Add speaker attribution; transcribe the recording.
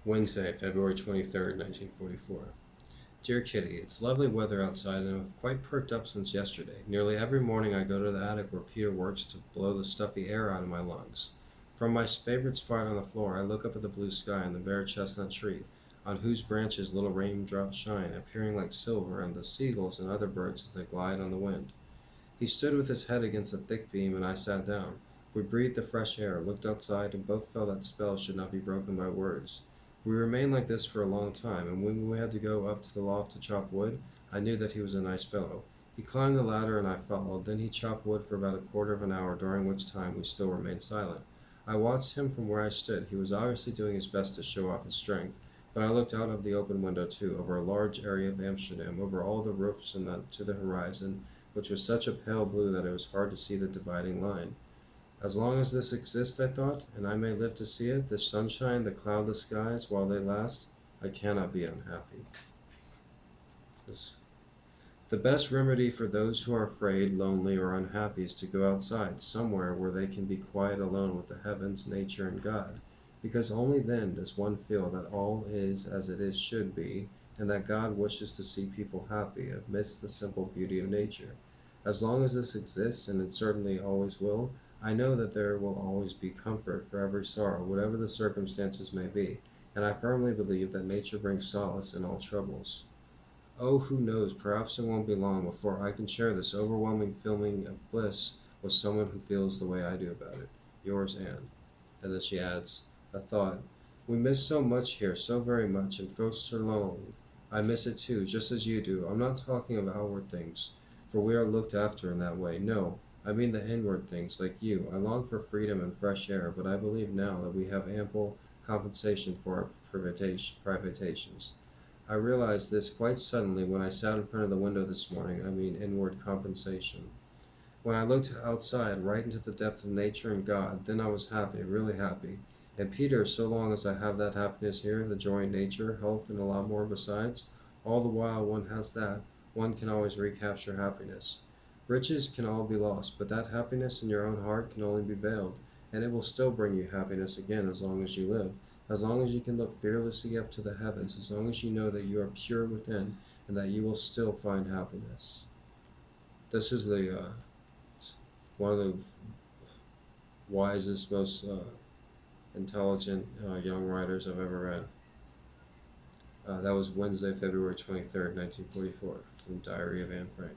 Speaker 1: Wednesday, February 23rd, 1944. Dear Kitty, it's lovely weather outside and I'm quite perked up since yesterday. Nearly every morning I go to the attic where Peter works to blow the stuffy air out of my lungs. From my favorite spot on the floor, I look up at the blue sky and the bare chestnut tree, on whose branches little raindrops shine, appearing like silver, and the seagulls and other birds as they glide on the wind. He stood with his head against a thick beam, and I sat down. We breathed the fresh air, looked outside, and both felt that spell should not be broken by words. We remained like this for a long time, and when we had to go up to the loft to chop wood, I knew that he was a nice fellow. He climbed the ladder and I followed. Then he chopped wood for about a quarter of an hour, during which time we still remained silent. I watched him from where I stood. He was obviously doing his best to show off his strength, but I looked out of the open window too, over a large area of Amsterdam, over all the roofs and to the horizon, which was such a pale blue that it was hard to see the dividing line. As long as this exists, I thought, and I may live to see it, the sunshine, the cloudless skies, while they last, I cannot be unhappy. This the best remedy for those who are afraid, lonely, or unhappy is to go outside, somewhere where they can be quiet alone with the heavens, nature, and God, because only then does one feel that all is as it is should be, and that God wishes to see people happy amidst the simple beauty of nature. As long as this exists, and it certainly always will, I know that there will always be comfort for every sorrow, whatever the circumstances may be, and I firmly believe that nature brings solace in all troubles. Oh, who knows, perhaps it won't be long before I can share this overwhelming feeling of bliss with someone who feels the way I do about it. Yours, Anne. And then she adds, a thought. We miss so much here, so very much, and feel so alone. I miss it too, just as you do. I'm not talking of outward things, for we are looked after in that way. No, I mean the inward things, like you. I long for freedom and fresh air, but I believe now that we have ample compensation for our privations. I realized this quite suddenly when I sat in front of the window this morning. I mean, inward compensation. When I looked outside, right into the depth of nature and God, then I was happy, really happy. And Peter, so long as I have that happiness here, the joy in nature, health, and a lot more besides, all the while one has that, one can always recapture happiness. Riches can all be lost, but that happiness in your own heart can only be veiled, and it will still bring you happiness again as long as you live. As long as you can look fearlessly up to the heavens, as long as you know that you are pure within, and that you will still find happiness. This is the one of the wisest, most intelligent young writers I've ever read. That was Wednesday, February 23rd, 1944, from Diary of Anne Frank.